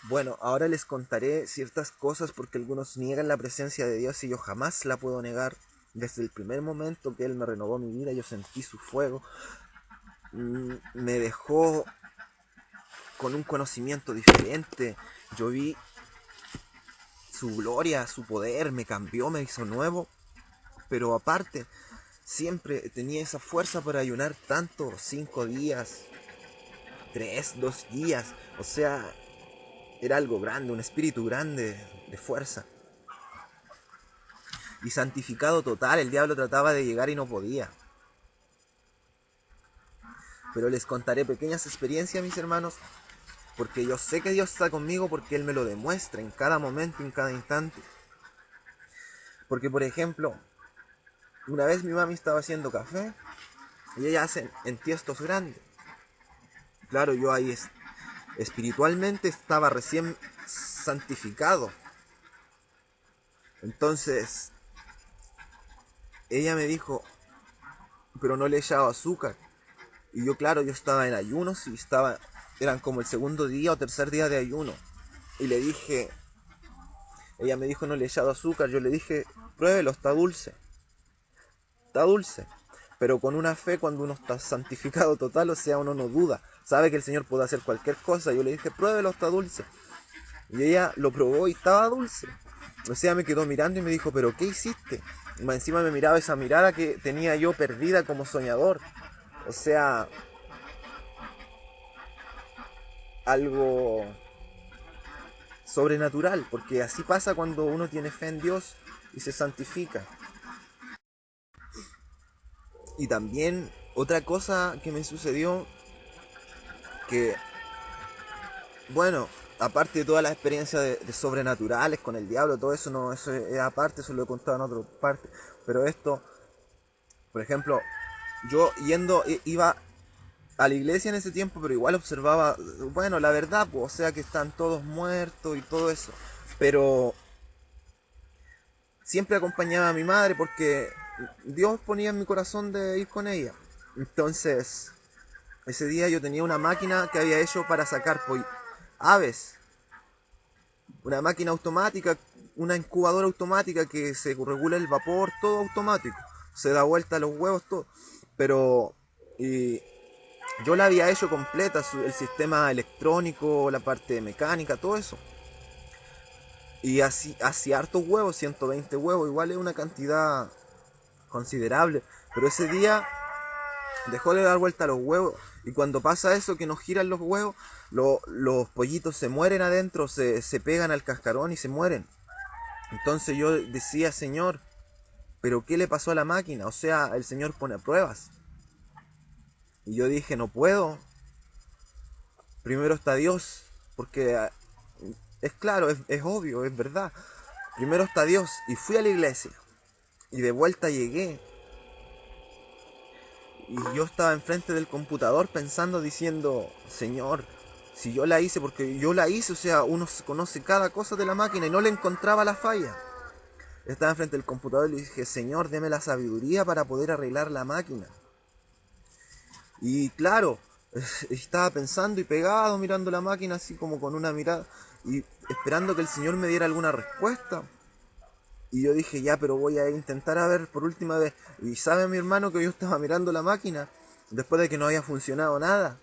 Bueno, ahora les contaré ciertas cosas porque algunos niegan la presencia de Dios y yo jamás la puedo negar. Desde el primer momento que Él me renovó mi vida, yo sentí su fuego. Me dejó con un conocimiento diferente. Yo vi su gloria, su poder, me cambió, me hizo nuevo. Pero aparte, siempre tenía esa fuerza para ayunar tanto, 5 días, 2 días. O sea, era algo grande, un espíritu grande de fuerza. Y santificado total, el diablo trataba de llegar y no podía. Pero les contaré pequeñas experiencias, mis hermanos, porque yo sé que Dios está conmigo porque Él me lo demuestra en cada momento, en cada instante. Porque, por ejemplo, una vez mi mami estaba haciendo café y ella hace en tiestos grandes. Claro, yo ahí espiritualmente estaba recién santificado. Entonces, ella me dijo, pero no le he echado azúcar. Y yo, claro, yo estaba en ayunos y eran como el segundo día o tercer día de ayuno. Y le dije, ella me dijo, no le he echado azúcar. Yo le dije, pruébelo, está dulce. Está dulce. Pero con una fe cuando uno está santificado total, o sea, uno no duda. Sabe que el Señor puede hacer cualquier cosa. Yo le dije, pruébelo, está dulce. Y ella lo probó y estaba dulce. O sea, me quedó mirando y me dijo, pero ¿qué hiciste? Y más encima me miraba esa mirada que tenía yo perdida como soñador. O sea, algo sobrenatural, porque así pasa cuando uno tiene fe en Dios y se santifica. Y también otra cosa que me sucedió, que, bueno, aparte de todas las experiencias de sobrenaturales con el diablo, todo eso no, eso es aparte, eso lo he contado en otra parte. Pero esto, por ejemplo, yo iba a la iglesia en ese tiempo, pero igual observaba, bueno, la verdad, pues, o sea que están todos muertos y todo eso. Pero siempre acompañaba a mi madre porque Dios ponía en mi corazón de ir con ella. Entonces, ese día yo tenía una máquina que había hecho para sacar aves, una máquina automática, una incubadora automática que se regula el vapor, todo automático, se da vuelta a los huevos, todo. Pero y yo la había hecho completa, el sistema electrónico, la parte mecánica, todo eso. Y así, hacía hartos huevos, 120 huevos, igual es una cantidad considerable. Pero ese día dejó de dar vuelta a los huevos. Y cuando pasa eso, que nos giran los huevos, los pollitos se mueren adentro, se pegan al cascarón y se mueren. Entonces yo decía, Señor, ¿pero qué le pasó a la máquina? O sea, el Señor pone pruebas. Y yo dije, no puedo. Primero está Dios. Porque es claro, es obvio, es verdad. Primero está Dios. Y fui a la iglesia. Y de vuelta llegué. Y yo estaba enfrente del computador pensando, diciendo, Señor, si yo la hice, porque yo la hice, o sea, uno conoce cada cosa de la máquina y no le encontraba la falla. Estaba enfrente del computador y le dije, Señor, deme la sabiduría para poder arreglar la máquina. Y claro, estaba pensando y pegado mirando la máquina así como con una mirada y esperando que el Señor me diera alguna respuesta. Y yo dije, ya, pero voy a intentar a ver por última vez. Y sabe mi hermano que yo estaba mirando la máquina después de que no había funcionado nada.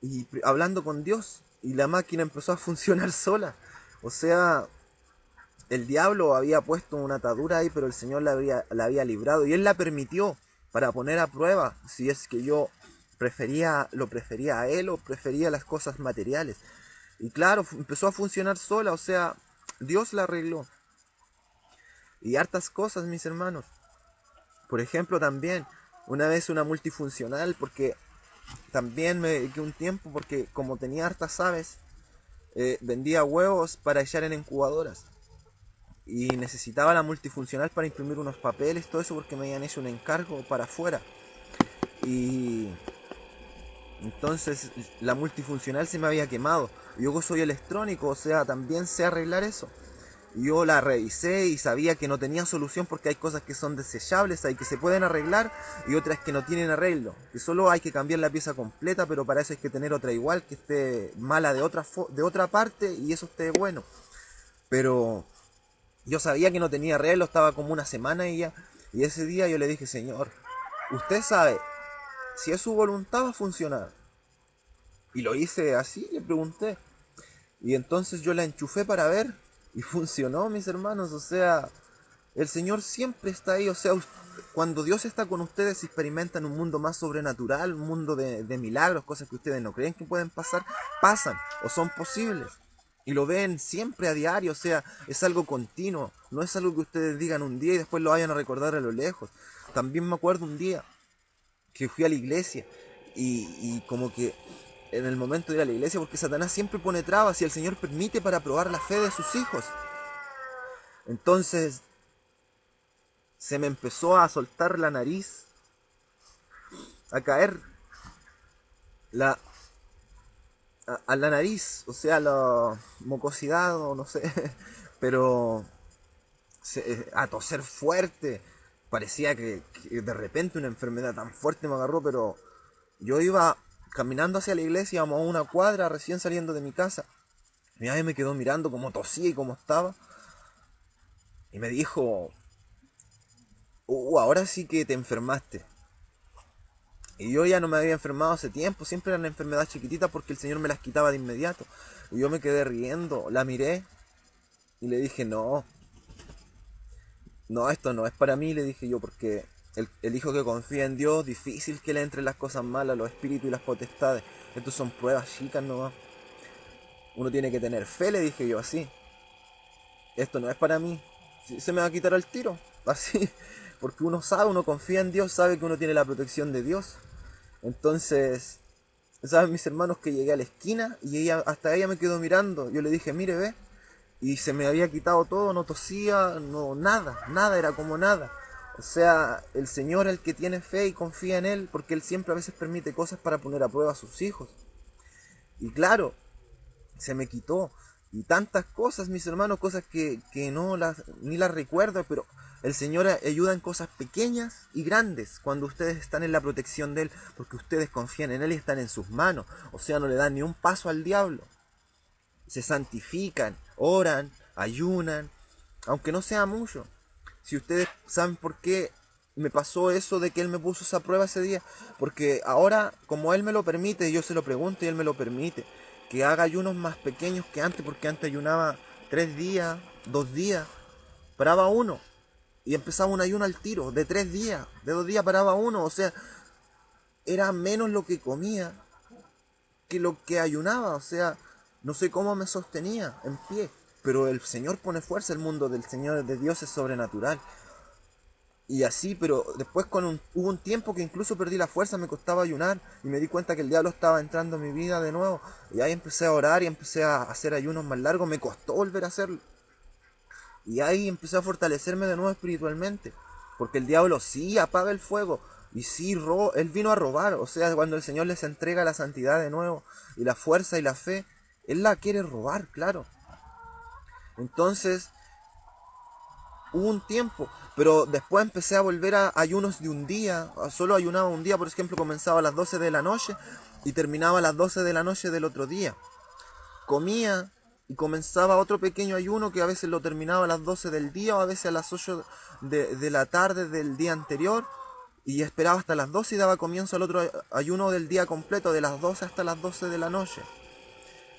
Y hablando con Dios. Y la máquina empezó a funcionar sola. O sea, el diablo había puesto una atadura ahí, pero el Señor la había librado. Y Él la permitió para poner a prueba si es que yo lo prefería a Él o prefería las cosas materiales. Y claro, empezó a funcionar sola. O sea, Dios la arregló. Y hartas cosas, mis hermanos. Por ejemplo, también, una vez una multifuncional, porque también me dediqué un tiempo, porque como tenía hartas aves, vendía huevos para echar en incubadoras. Y necesitaba la multifuncional para imprimir unos papeles, todo eso, porque me habían hecho un encargo para afuera. Y entonces la multifuncional se me había quemado. Yo soy electrónico, o sea, también sé arreglar eso. Y yo la revisé y sabía que no tenía solución porque hay cosas que son desechables, hay que se pueden arreglar y otras que no tienen arreglo. Que solo hay que cambiar la pieza completa, pero para eso hay que tener otra igual, que esté mala de otra parte y eso esté bueno. Pero yo sabía que no tenía arreglo, estaba como una semana y ya. Y ese día yo le dije, Señor, usted sabe, si es su voluntad va a funcionar. Y lo hice así, le pregunté. Y entonces yo la enchufé para ver y funcionó, mis hermanos. O sea, el Señor siempre está ahí. O sea, cuando Dios está con ustedes experimentan un mundo más sobrenatural, un mundo de milagros, cosas que ustedes no creen que pueden pasar, pasan o son posibles. Y lo ven siempre a diario, o sea, es algo continuo. No es algo que ustedes digan un día y después lo vayan a recordar a lo lejos. También me acuerdo un día que fui a la iglesia y como que en el momento de ir a la iglesia, porque Satanás siempre pone trabas y el Señor permite para probar la fe de sus hijos. Entonces se me empezó a soltar la nariz, a caer la, a la nariz, o sea, la mucosidad o no sé, pero a toser fuerte. Parecía que de repente una enfermedad tan fuerte me agarró, pero yo iba caminando hacia la iglesia, íbamos a una cuadra recién saliendo de mi casa. Mi madre me quedó mirando cómo tosía y cómo estaba. Y me dijo, ahora sí que te enfermaste. Y yo ya no me había enfermado hace tiempo, siempre eran enfermedades chiquititas porque el Señor me las quitaba de inmediato. Y yo me quedé riendo, la miré y le dije, no, esto no es para mí, le dije yo, porque el hijo que confía en Dios, difícil que le entren las cosas malas, los espíritus y las potestades. Estos son pruebas chicas nomás. Uno tiene que tener fe, le dije yo así. Esto no es para mí. Se me va a quitar el tiro, así. Porque uno sabe, uno confía en Dios, sabe que uno tiene la protección de Dios. Entonces, saben mis hermanos que llegué a la esquina y hasta ella me quedó mirando. Yo le dije, mire, ve. Y se me había quitado todo, no tosía, no, nada, era como nada. O sea, el Señor es el que tiene fe y confía en Él, porque Él siempre a veces permite cosas para poner a prueba a sus hijos. Y claro, se me quitó. Y tantas cosas, mis hermanos, cosas que no ni las recuerdo, pero el Señor ayuda en cosas pequeñas y grandes cuando ustedes están en la protección de Él, porque ustedes confían en Él y están en sus manos. O sea, no le dan ni un paso al diablo. Se santifican, oran, ayunan, aunque no sea mucho. Si ustedes saben por qué me pasó eso de que Él me puso esa prueba ese día, porque ahora, como Él me lo permite, yo se lo pregunto y Él me lo permite, que haga ayunos más pequeños que antes, porque antes ayunaba 3 días, 2 días, paraba uno, y empezaba un ayuno al tiro, de 3 días, de 2 días paraba uno, o sea, era menos lo que comía que lo que ayunaba, o sea, no sé cómo me sostenía en pie, pero el Señor pone fuerza, el mundo del Señor, de Dios es sobrenatural. Y así, pero después hubo un tiempo que incluso perdí la fuerza, me costaba ayunar y me di cuenta que el diablo estaba entrando en mi vida de nuevo. Y ahí empecé a orar y empecé a hacer ayunos más largos, me costó volver a hacerlo. Y ahí empecé a fortalecerme de nuevo espiritualmente, porque el diablo sí apaga el fuego y sí él vino a robar. O sea, cuando el Señor les entrega la santidad de nuevo y la fuerza y la fe, Él la quiere robar, claro. Entonces, hubo un tiempo, pero después empecé a volver a ayunos de un día, solo ayunaba un día, por ejemplo, comenzaba a las 12 de la noche y terminaba a las 12 de la noche del otro día. Comía y comenzaba otro pequeño ayuno que a veces lo terminaba a las 12 del día o a veces a las 8 de la tarde del día anterior y esperaba hasta las 12 y daba comienzo al otro ayuno del día completo, de las 12 hasta las 12 de la noche.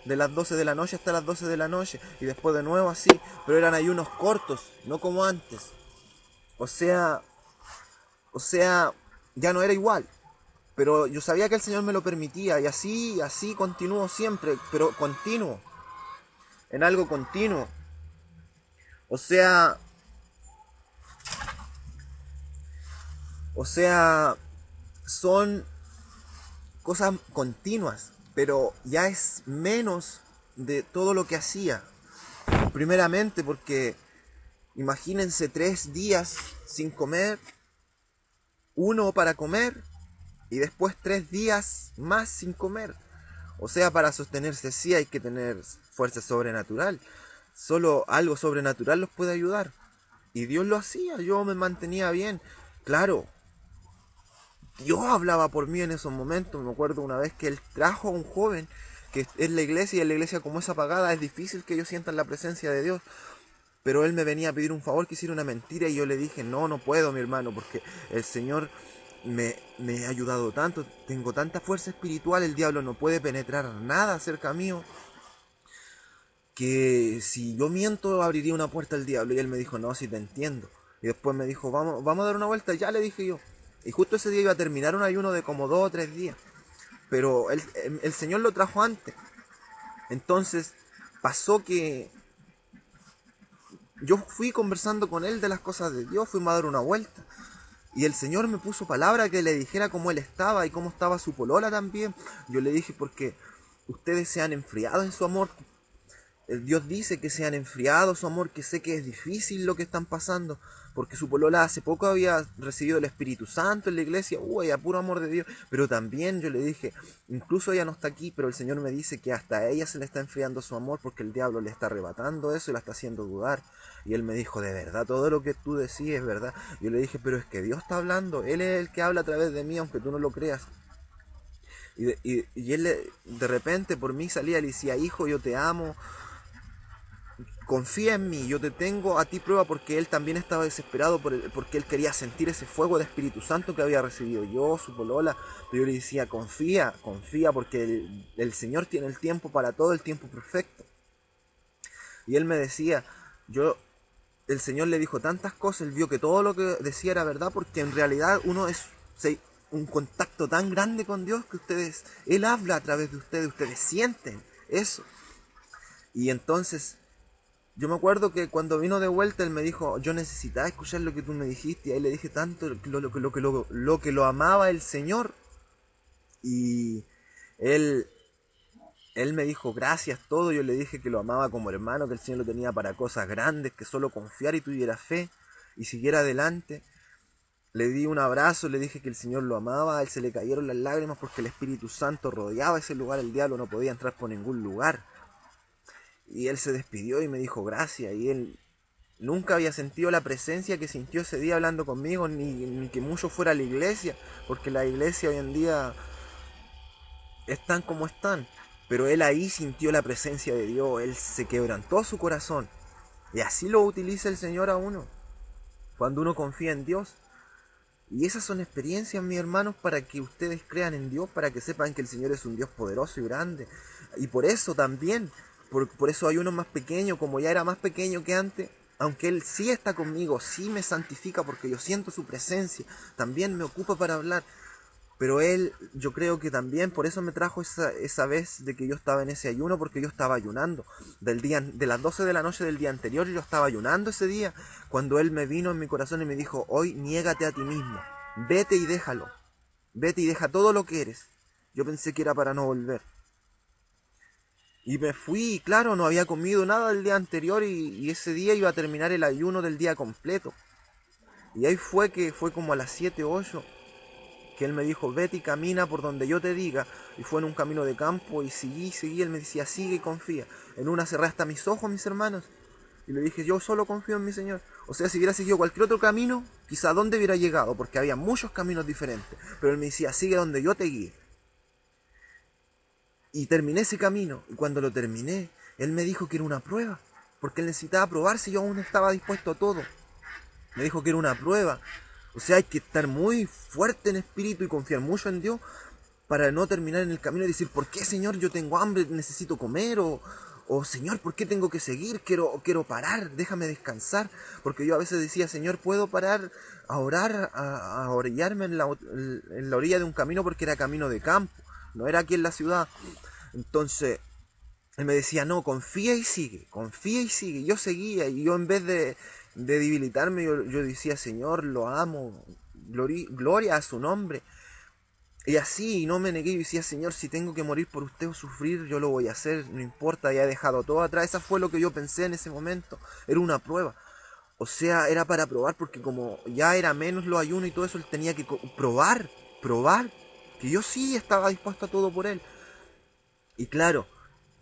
De las 12 de la noche hasta las 12 de la noche y después de nuevo así, pero eran ayunos cortos, no como antes. O sea, ya no era igual. Pero yo sabía que el Señor me lo permitía y así continúo siempre, pero continuo, en algo continuo. O sea, o sea, son cosas continuas, pero ya es menos de todo lo que hacía. Primeramente porque imagínense 3 días sin comer, uno para comer y después 3 días más sin comer. O sea, para sostenerse sí hay que tener fuerza sobrenatural. Solo algo sobrenatural los puede ayudar. Y Dios lo hacía, yo me mantenía bien. Claro, Dios hablaba por mí en esos momentos. Me acuerdo una vez que Él trajo a un joven que es la iglesia, y en la iglesia como es apagada, es difícil que ellos sientan la presencia de Dios. Pero él me venía a pedir un favor, que hiciera una mentira, y yo le dije, no, no puedo, mi hermano, porque el Señor me ha ayudado tanto, tengo tanta fuerza espiritual, el diablo no puede penetrar nada cerca mío, que si yo miento abriría una puerta al diablo. Y él me dijo, no, si te entiendo. Y después me dijo, vamos a dar una vuelta. Ya le dije yo. Y justo ese día iba a terminar un ayuno de como 2 o 3 días. Pero el Señor lo trajo antes. Entonces pasó que yo fui conversando con él de las cosas de Dios, fuimos a dar una vuelta. Y el Señor me puso palabra que le dijera cómo él estaba y cómo estaba su polola también. Yo le dije, porque ustedes se han enfriado en su amor. Dios dice que se han enfriado su amor, que sé que es difícil lo que están pasando, porque su polola hace poco había recibido el Espíritu Santo en la iglesia, a puro amor de Dios. Pero también yo le dije, incluso ella no está aquí, pero el Señor me dice que hasta a ella se le está enfriando su amor, porque el diablo le está arrebatando eso y la está haciendo dudar. Y él me dijo, de verdad, todo lo que tú decís es verdad. Yo le dije, pero es que Dios está hablando, Él es el que habla a través de mí, aunque tú no lo creas. Y él de repente por mí salía y le decía, hijo, yo te amo, confía en mí, yo te tengo a ti prueba, porque él también estaba desesperado porque él quería sentir ese fuego de Espíritu Santo que había recibido yo, su polola. Pero yo le decía, confía, confía, porque el Señor tiene el tiempo para todo, el tiempo perfecto. Y él me decía, el Señor le dijo tantas cosas, él vio que todo lo que decía era verdad, porque en realidad uno es un contacto tan grande con Dios que Él habla a través de ustedes sienten eso. Y entonces yo me acuerdo que cuando vino de vuelta él me dijo, yo necesitaba escuchar lo que tú me dijiste. Y ahí le dije tanto lo que lo amaba el Señor. Y él, él me dijo gracias todo. Yo le dije que lo amaba como hermano, que el Señor lo tenía para cosas grandes, que solo confiar y tuviera fe y siguiera adelante. Le di un abrazo, le dije que el Señor lo amaba. A él se le cayeron las lágrimas porque el Espíritu Santo rodeaba ese lugar. El diablo no podía entrar por ningún lugar. Y él se despidió y me dijo gracias. Y él nunca había sentido la presencia que sintió ese día hablando conmigo, ni que mucho fuera a la iglesia, porque la iglesia hoy en día están como están. Pero él ahí sintió la presencia de Dios, él se quebrantó su corazón. Y así lo utiliza el Señor a uno, cuando uno confía en Dios. Y esas son experiencias, mis hermanos, para que ustedes crean en Dios, para que sepan que el Señor es un Dios poderoso y grande. Y por eso también, por eso hay uno más pequeño, como ya era más pequeño que antes, aunque Él sí está conmigo, sí me santifica porque yo siento su presencia, también me ocupa para hablar. Pero Él, yo creo que también por eso me trajo esa vez de que yo estaba en ese ayuno, porque yo estaba ayunando. De las 12 de la noche del día anterior yo estaba ayunando ese día, cuando Él me vino en mi corazón y me dijo, hoy niégate a ti mismo, vete y déjalo, vete y deja todo lo que eres. Yo pensé que era para no volver. Y me fui, y claro, no había comido nada el día anterior, y ese día iba a terminar el ayuno del día completo. Y ahí fue como a las 7 o 8, que él me dijo, vete y camina por donde yo te diga. Y fue en un camino de campo y seguí, él me decía, sigue y confía. En una cerré hasta mis ojos, mis hermanos, y le dije, yo solo confío en mi Señor. O sea, si hubiera seguido cualquier otro camino, quizá dónde hubiera llegado, porque había muchos caminos diferentes. Pero él me decía, sigue donde yo te guíe. Y terminé ese camino, y cuando lo terminé, él me dijo que era una prueba, porque él necesitaba probar si yo aún estaba dispuesto a todo. Me dijo que era una prueba. O sea, hay que estar muy fuerte en espíritu y confiar mucho en Dios para no terminar en el camino y decir, ¿por qué, Señor, yo tengo hambre, necesito comer? O Señor, ¿por qué tengo que seguir? Quiero parar, déjame descansar. Porque yo a veces decía, Señor, ¿puedo parar a orar, a orillarme en la orilla de un camino? Porque era camino de campo, no era aquí en la ciudad. Entonces él me decía, no, confía y sigue, confía y sigue. Y yo seguía, y yo en vez de debilitarme, yo decía, Señor, lo amo, gloria a su nombre. Y así, y no me negué, y decía, Señor, si tengo que morir por usted o sufrir, yo lo voy a hacer, no importa, ya he dejado todo atrás. Esa fue lo que yo pensé en ese momento, era una prueba. O sea, era para probar, porque como ya era menos los ayunos y todo eso, él tenía que probar, que yo sí estaba dispuesto a todo por él. Y claro,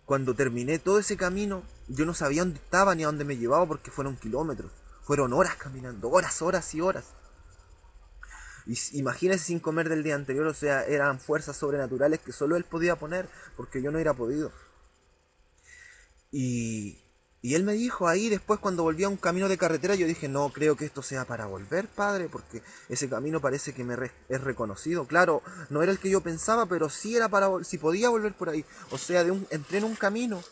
cuando terminé todo ese camino, yo no sabía dónde estaba ni a dónde me llevaba porque fueron kilómetros. Fueron horas caminando, horas, horas y horas. Y imagínense sin comer del día anterior, o sea, eran fuerzas sobrenaturales que solo él podía poner, porque yo no hubiera podido. Y, y él me dijo ahí después cuando volví a un camino de carretera, yo dije, no creo que esto sea para volver, padre, porque ese camino parece que es reconocido. Claro, no era el que yo pensaba, pero sí era si podía volver por ahí. O sea, entré en un camino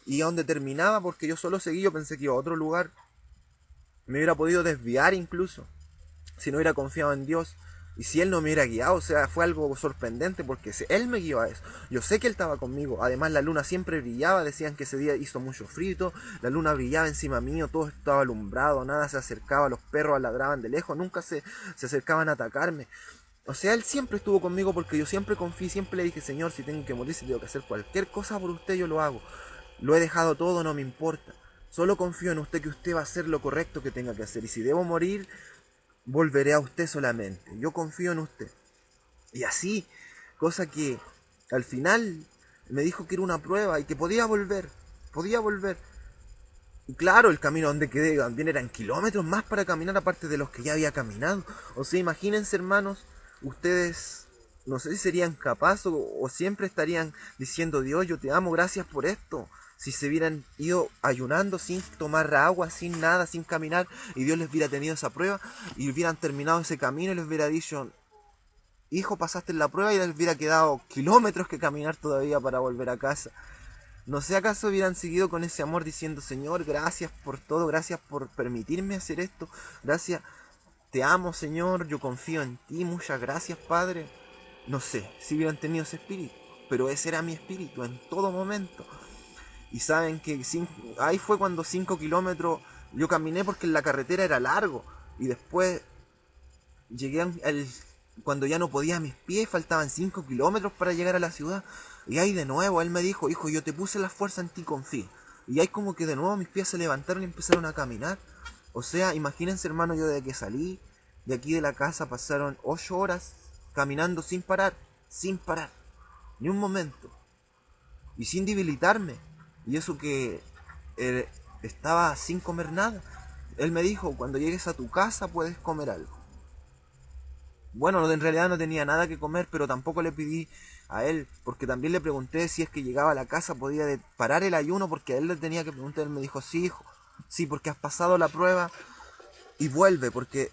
y a donde terminaba, porque yo solo seguí, yo pensé que iba a otro lugar. Me hubiera podido desviar incluso, si no hubiera confiado en Dios. Y si Él no me hubiera guiado, o sea, fue algo sorprendente porque Él me guió a eso. Yo sé que Él estaba conmigo. Además, la luna siempre brillaba. Decían que ese día hizo mucho frío. La luna brillaba encima mío, todo estaba alumbrado, nada se acercaba. Los perros ladraban de lejos, nunca se acercaban a atacarme. O sea, Él siempre estuvo conmigo porque yo siempre confié, siempre le dije, Señor, si tengo que morir, si tengo que hacer cualquier cosa por usted, yo lo hago. Lo he dejado todo, no me importa. Solo confío en usted que usted va a hacer lo correcto que tenga que hacer. Y si debo morir, volveré a usted solamente. Yo confío en usted. Y así, cosa que al final me dijo que era una prueba y que podía volver. Podía volver. Y claro, el camino donde quedé también eran kilómetros más para caminar aparte de los que ya había caminado. O sea, imagínense, hermanos, ustedes, no sé si serían capaces o siempre estarían diciendo, Dios, yo te amo, gracias por esto. Si se hubieran ido ayunando sin tomar agua, sin nada, sin caminar, y Dios les hubiera tenido esa prueba, y hubieran terminado ese camino y les hubiera dicho, hijo, pasaste la prueba, y les hubiera quedado kilómetros que caminar todavía para volver a casa. No sé acaso hubieran seguido con ese amor diciendo, Señor, gracias por todo, gracias por permitirme hacer esto, gracias, te amo, Señor, yo confío en ti, muchas gracias, Padre. No sé si hubieran tenido ese espíritu, pero ese era mi espíritu en todo momento. Y saben que ahí fue cuando 5 kilómetros yo caminé porque en la carretera era largo. Y después llegué cuando ya no podía a mis pies, faltaban 5 kilómetros para llegar a la ciudad. Y ahí de nuevo él me dijo, hijo, yo te puse la fuerza en ti, confía. Y ahí como que de nuevo mis pies se levantaron y empezaron a caminar. O sea, imagínense, hermano, yo de que salí de aquí de la casa pasaron 8 horas caminando sin parar, ni un momento. Y sin debilitarme. Y eso que estaba sin comer nada. Él me dijo, cuando llegues a tu casa puedes comer algo. Bueno, en realidad no tenía nada que comer, pero tampoco le pedí a él, porque también le pregunté si es que llegaba a la casa podía parar el ayuno, porque a él le tenía que preguntar. Él me dijo, sí, hijo, sí, porque has pasado la prueba y vuelve, porque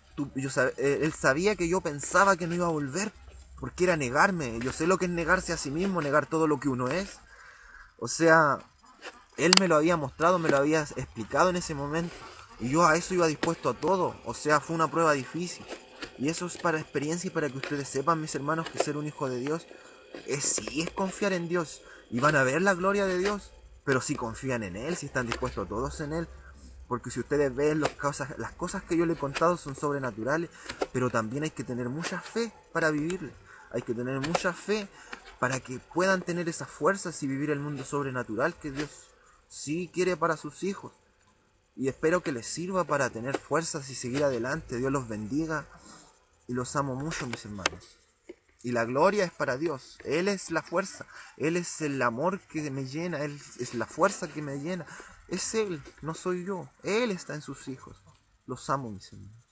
él sabía que yo pensaba que no iba a volver, porque era negarme. Yo sé lo que es negarse a sí mismo, negar todo lo que uno es. O sea, él me lo había mostrado, me lo había explicado en ese momento. Y yo a eso iba dispuesto a todo. O sea, fue una prueba difícil. Y eso es para experiencia y para que ustedes sepan, mis hermanos, que ser un hijo de Dios sí es confiar en Dios. Y van a ver la gloria de Dios. Pero si confían en Él, si están dispuestos todos en Él. Porque si ustedes ven las cosas que yo les he contado son sobrenaturales. Pero también hay que tener mucha fe para vivirle. Hay que tener mucha fe para que puedan tener esas fuerzas y vivir el mundo sobrenatural que Dios sí quiere para sus hijos. Y espero que les sirva para tener fuerzas y seguir adelante. Dios los bendiga y los amo mucho, mis hermanos. Y la gloria es para Dios. Él es la fuerza. Él es el amor que me llena. Él es la fuerza que me llena. Es Él, no soy yo. Él está en sus hijos. Los amo, mis hermanos.